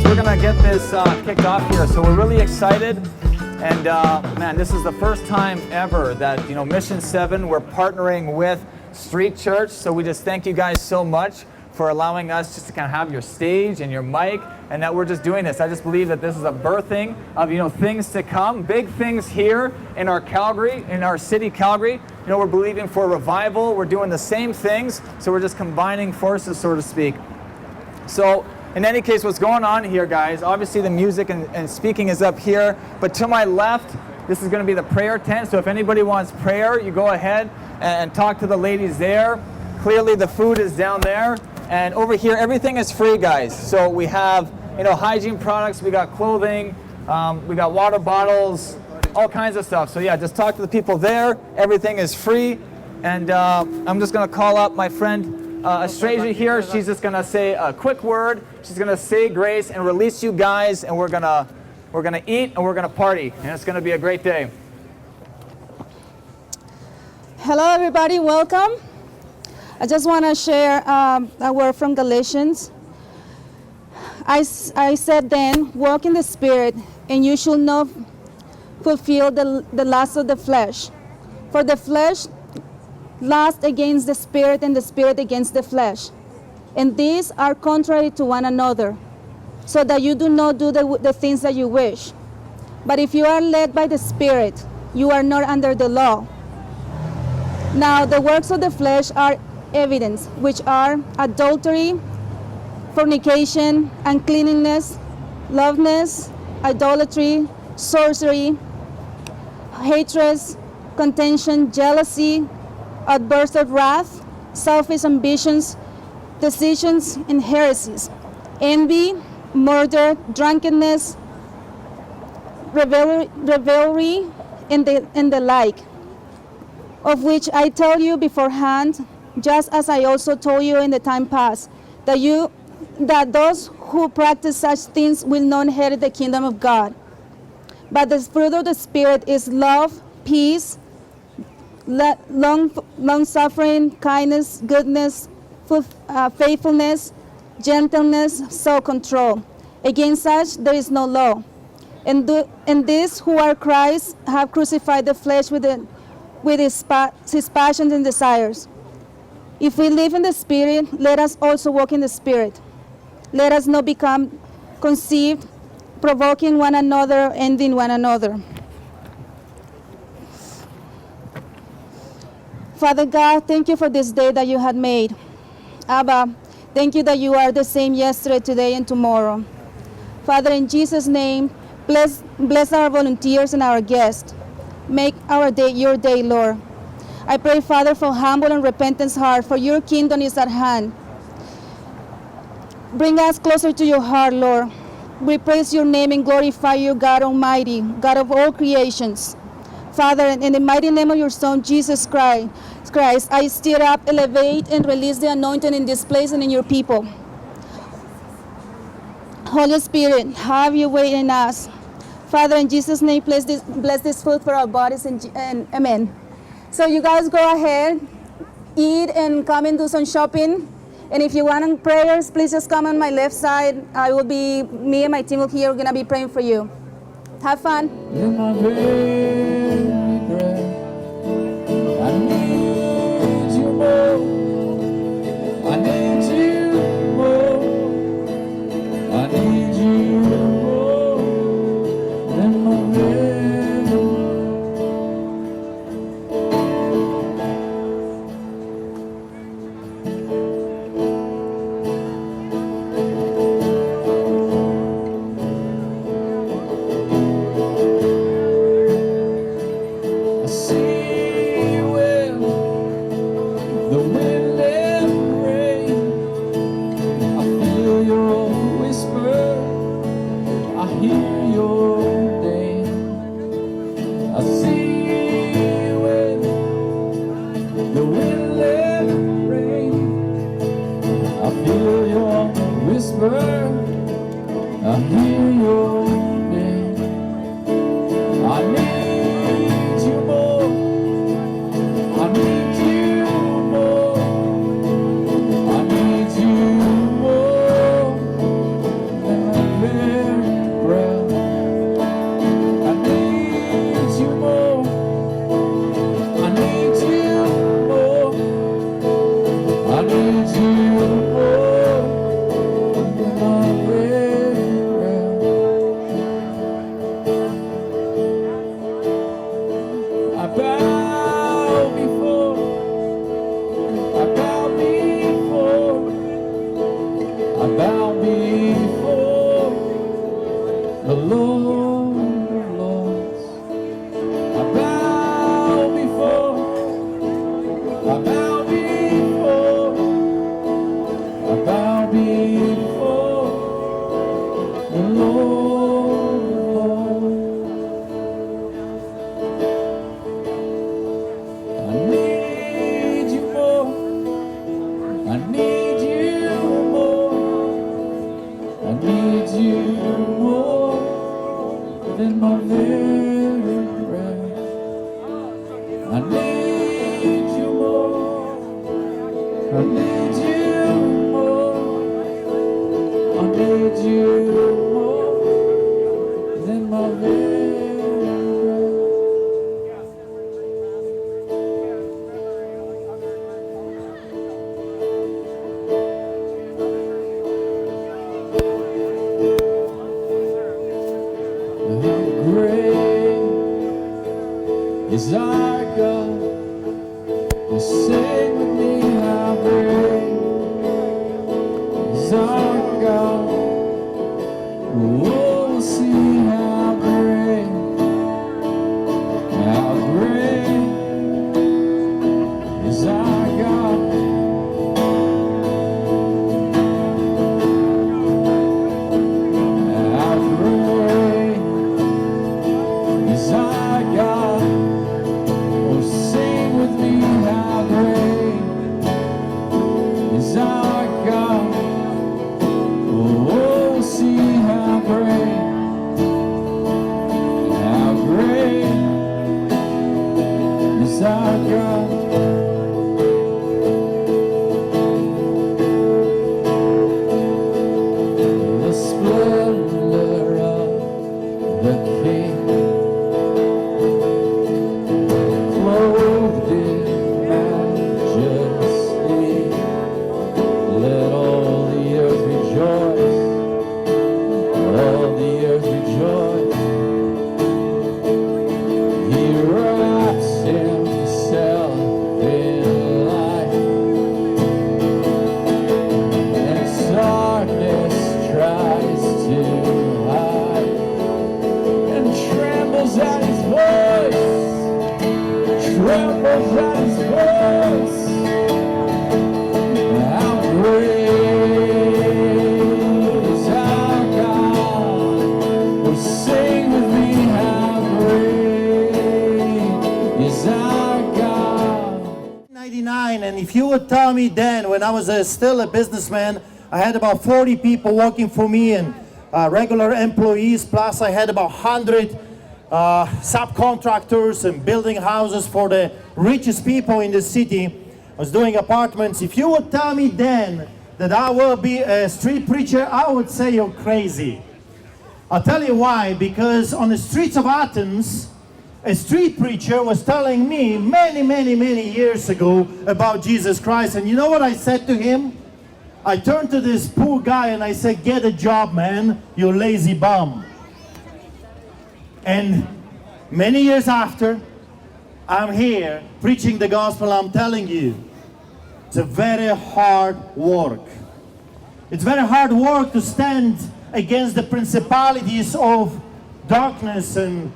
we're going to get this kicked off here. So we're really excited. And man, this is the first time ever that, Mission 7, we're partnering with Street Church. So we just thank you guys so much for allowing us just to kind of have your stage and your mic, and that we're just doing this. I just believe that this is a birthing of, things to come, big things here in our Calgary, in our city, Calgary. We're believing for revival. We're doing the same things. So we're just combining forces, so to speak. So in any case, what's going on here, guys, obviously the music and speaking is up here, but to my left, this is going to be the prayer tent. So if anybody wants prayer, you go ahead and talk to the ladies there. Clearly the food is down there. And over here, everything is free, guys. So we have, hygiene products, we got clothing, we got water bottles, all kinds of stuff. So yeah, just talk to the people there. Everything is free. And I'm just gonna call up my friend, a stranger here. She's just gonna say a quick word. She's gonna say grace and release you guys. And we're gonna eat and we're gonna party. And it's gonna be a great day. Hello, everybody. Welcome. I just want to share a word from Galatians. I said then, walk in the Spirit, and you shall not fulfill the lust of the flesh. For the flesh lusts against the Spirit, and the Spirit against the flesh. And these are contrary to one another, so that you do not do the things that you wish. But if you are led by the Spirit, you are not under the law. Now the works of the flesh are evidence, which are adultery, fornication, uncleanness, lewdness, idolatry, sorcery, hatred, contention, jealousy, outbursts of wrath, selfish ambitions, decisions, and heresies, envy, murder, drunkenness, revelry, and the like, of which I tell you beforehand, just as I also told you in the time past, that those who practice such things will not inherit the kingdom of God. But the fruit of the Spirit is love, peace, long-suffering, kindness, goodness, faithfulness, gentleness, self-control. Against such there is no law. And these who are Christ have crucified the flesh with his passions and desires. If we live in the Spirit, let us also walk in the Spirit. Let us not become conceived, provoking one another, envying one another. Father God, thank you for this day that you had made. Abba, thank you that you are the same yesterday, today, and tomorrow. Father, in Jesus' name, bless our volunteers and our guests. Make our day your day, Lord. I pray, Father, for humble and repentance heart, for your kingdom is at hand. Bring us closer to your heart, Lord. We praise your name and glorify you, God Almighty, God of all creations. Father, in the mighty name of your Son, Jesus Christ, I stir up, elevate, and release the anointing in this place and in your people. Holy Spirit, have your way in us. Father, in Jesus' name, bless this food for our bodies, and amen. So you guys go ahead, eat, and come and do some shopping. And if you want prayers, please just come on my left side. Me and my team will here, we're going to be praying for you. Have fun. In my very breath, I need you more. I need you more. I need you more than my very. I need you more. I need you more. I need you more than my very breath. I need you more. I need you more. I need you more than my very breath. How great is our God? You sing with me, how great is our God? Oh, we'll see how great is our God. How great is our God? Oh, sing with me, how great is our God? Oh, see how great is our God. The splendor of the King, clothed in majesty, let all the earth rejoice, all the earth rejoice. He wraps himself in light, and darkness tries to hide, and trembles at his voice, trembles at his voice. How great is our God? Oh, sing with me, how great is our God? 99, and if you would tell me then, when I was still a businessman, I had about 40 people working for me and regular employees, plus I had about 100 subcontractors and building houses for the richest people in the city. I was doing apartments. If you would tell me then that I will be a street preacher, I would say you're crazy. I'll tell you why. Because on the streets of Athens, a street preacher was telling me many years ago about Jesus Christ. And you know what I said to him? I turned to this poor guy and I said, get a job, man, you lazy bum. And many years after, I'm here preaching the gospel. I'm telling you, it's a very hard work. It's very hard work to stand against the principalities of darkness and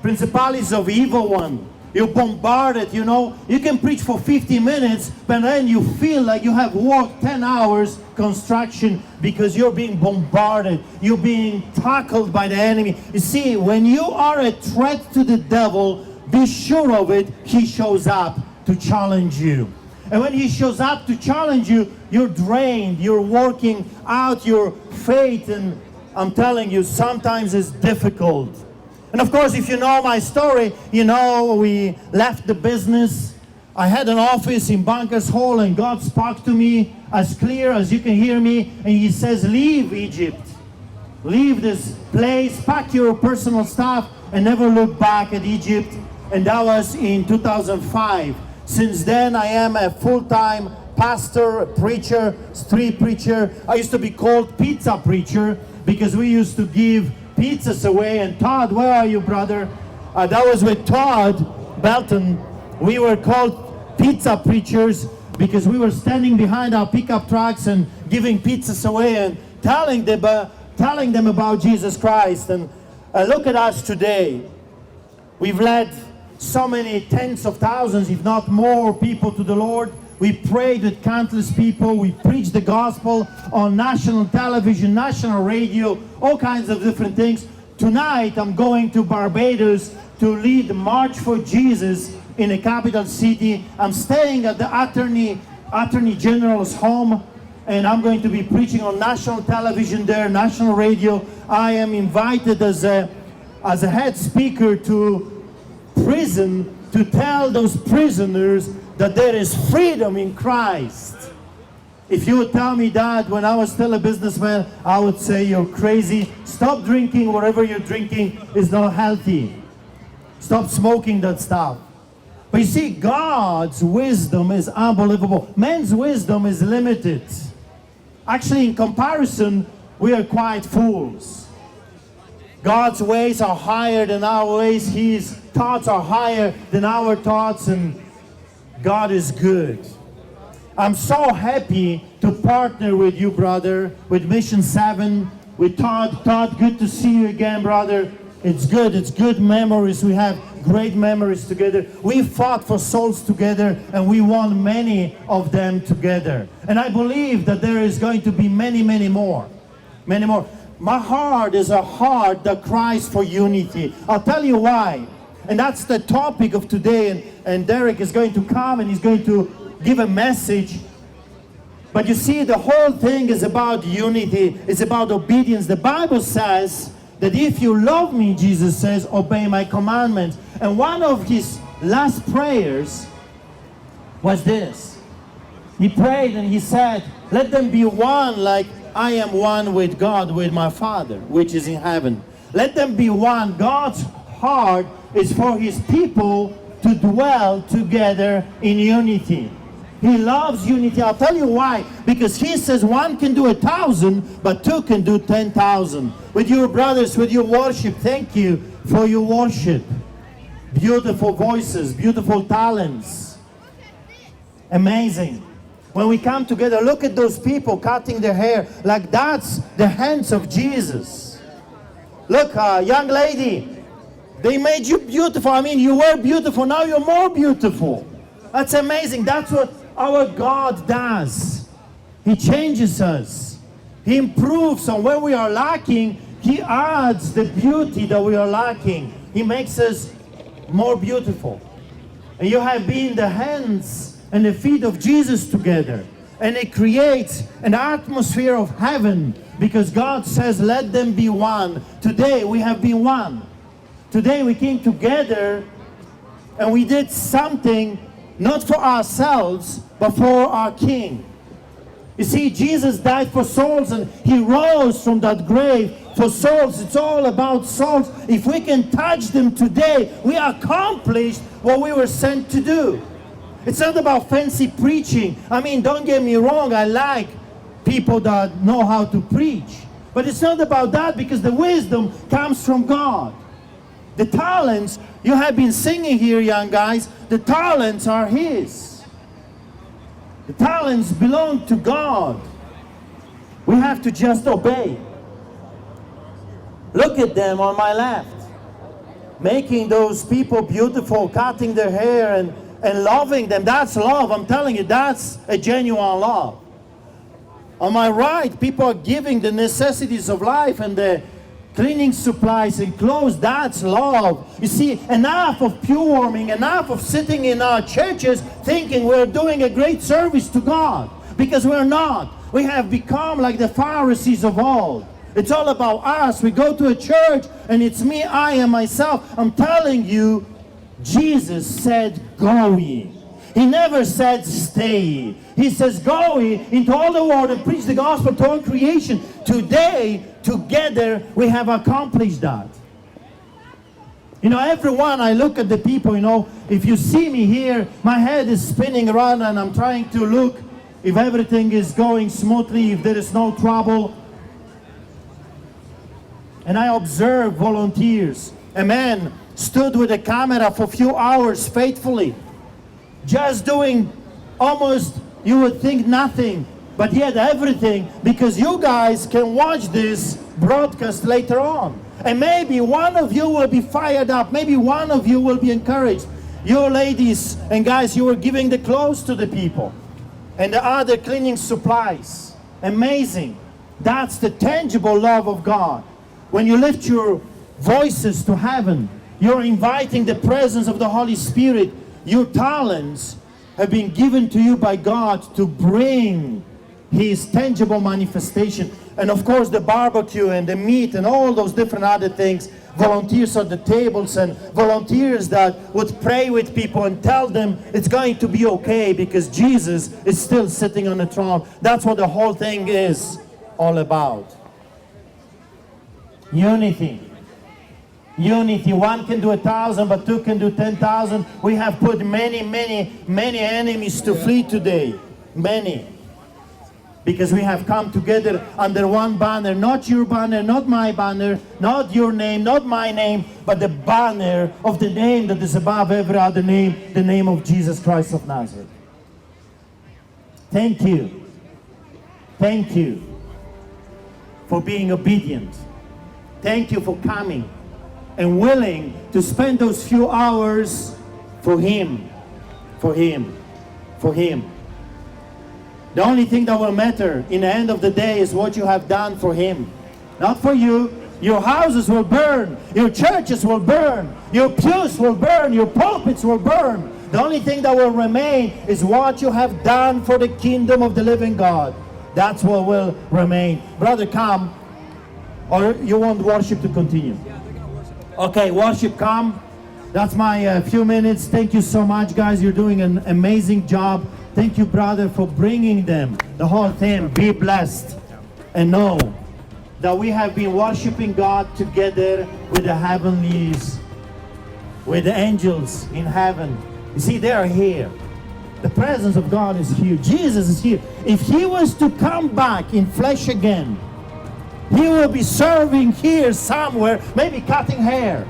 principalities of evil one. You're bombarded, you know. You can preach for 50 minutes, but then you feel like you have worked 10 hours construction because you're being bombarded. You're being tackled by the enemy. You see, when you are a threat to the devil, be sure of it, he shows up to challenge you. And when he shows up to challenge you, you're drained. You're working out your faith, and I'm telling you, sometimes it's difficult. And of course, if you know my story, you know we left the business. I had an office in Bankers Hall, and God spoke to me as clear as you can hear me, and he says, leave Egypt. Leave this place, pack your personal stuff, and never look back at Egypt. And that was in 2005. Since then, I am a full-time pastor, a preacher, street preacher. I used to be called pizza preacher because we used to give pizzas away. And Todd, where are you, brother? That was with Todd Belton. We were called pizza preachers because we were standing behind our pickup trucks and giving pizzas away and telling them about Jesus Christ. And look at us today. We've led so many tens of thousands, if not more, people to the Lord. We prayed with countless people. We preached the gospel on national television, national radio, all kinds of different things. Tonight, I'm going to Barbados to lead the March for Jesus in a capital city. I'm staying at the Attorney Attorney General's home, and I'm going to be preaching on national television there, national radio. I am invited as a head speaker to prison to tell those prisoners that there is freedom in Christ. If you would tell me that when I was still a businessman, I would say you're crazy. Stop drinking. Whatever you're drinking is not healthy. Stop smoking that stuff. But you see, God's wisdom is unbelievable. Man's wisdom is limited. Actually, in comparison, we are quite fools. God's ways are higher than our ways. His thoughts are higher than our thoughts, and God is good. I'm so happy to partner with you, brother, with Mission 7, with Todd. Todd, good to see you again, brother. It's good memories. We have great memories together. We fought for souls together, and we won many of them together. And I believe that there is going to be many, many more. Many more. My heart is a heart that cries for unity. I'll tell you why. And that's the topic of today. And Derek is going to come and he's going to give a message. But you see, the whole thing is about unity. It's about obedience. The Bible says that if you love me, Jesus says, obey my commandments. And one of his last prayers was this. He prayed and he said, let them be one like I am one with God, with my Father, which is in heaven. Let them be one. God's heart is for his people to dwell together in unity. He loves unity. I'll tell you why. Because he says one can do 1,000, but two can do 10,000. With your brothers, with your worship, thank you for your worship. Beautiful voices, beautiful talents. Amazing. When we come together, look at those people cutting their hair. Like that's the hands of Jesus. Look, young lady, they made you beautiful. I mean, you were beautiful. Now you're more beautiful. That's amazing. That's what our God does. He changes us. He improves on where we are lacking. He adds the beauty that we are lacking. He makes us more beautiful. And you have been the hands and the feet of Jesus together. And it creates an atmosphere of heaven because God says, let them be one. Today we have been one. Today we came together and we did something not for ourselves, but for our King. You see, Jesus died for souls and he rose from that grave for souls. It's all about souls. If we can touch them today, we accomplished what we were sent to do. It's not about fancy preaching. I mean, don't get me wrong, I like people that know how to preach. But it's not about that because the wisdom comes from God. The talents, you have been singing here, young guys, the talents are His. The talents belong to God. We have to just obey. Look at them on my left. Making those people beautiful, cutting their hair and loving them. That's love. I'm telling you, that's a genuine love. On my right, people are giving the necessities of life and the cleaning supplies and clothes. That's love. You see, enough of pew warming, enough of sitting in our churches thinking we're doing a great service to God. Because we're not. We have become like the Pharisees of old. It's all about us. We go to a church and it's me, I, and myself. I'm telling you, Jesus said, go ye. He never said, stay ye. He says, go ye into all the world and preach the gospel to all creation. Today, together, we have accomplished that. You know, everyone, I look at the people, you know, if you see me here, my head is spinning around and I'm trying to look if everything is going smoothly, if there is no trouble. And I observe volunteers. A man stood with a camera for a few hours faithfully, just doing almost, you would think, nothing, but yet everything, because you guys can watch this broadcast later on. And maybe one of you will be fired up, maybe one of you will be encouraged. You ladies and guys, you were giving the clothes to the people, and the other cleaning supplies. Amazing. That's the tangible love of God. When you lift your voices to heaven, you're inviting the presence of the Holy Spirit. Your talents have been given to you by God to bring His tangible manifestation. And of course the barbecue and the meat and all those different other things, volunteers at the tables and volunteers that would pray with people and tell them it's going to be okay because Jesus is still sitting on the throne. That's what the whole thing is all about. Unity. Unity. One can do 1,000, but two can do 10,000. We have put many enemies to flee today. Many. Because we have come together under one banner. Not your banner, not my banner, not your name, not my name, but the banner of the name that is above every other name, the name of Jesus Christ of Nazareth. Thank you. Thank you for being obedient. Thank you for coming and willing to spend those few hours for Him, for Him, for Him. The only thing that will matter in the end of the day is what you have done for Him. Not for you. Your houses will burn. Your churches will burn. Your pews will burn. Your pulpits will burn. The only thing that will remain is what you have done for the kingdom of the living God. That's what will remain. Brother, come. Or you want worship to continue? Okay, worship, come. That's my few minutes. Thank you so much, guys. You're doing an amazing job. Thank you, brother, for bringing them. The whole thing. Be blessed. And know that we have been worshiping God together with the heavenlies, with the angels in heaven. You see, they are here. The presence of God is here. Jesus is here. If He was to come back in flesh again, He will be serving here somewhere, maybe cutting hair,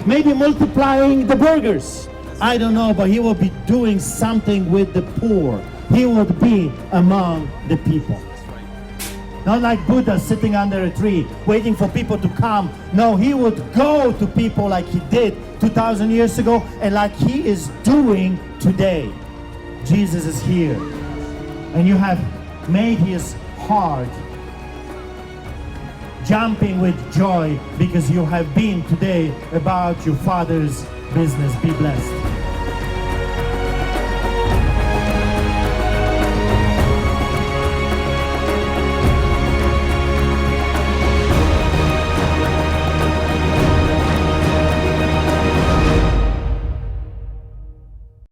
maybe multiplying the burgers. I don't know, but He will be doing something with the poor. He would be among the people. Not like Buddha sitting under a tree, waiting for people to come. No, He would go to people like He did 2,000 years ago and like He is doing today. Jesus is here. And you have made His heart jumping with joy because you have been today about your Father's business. Be blessed.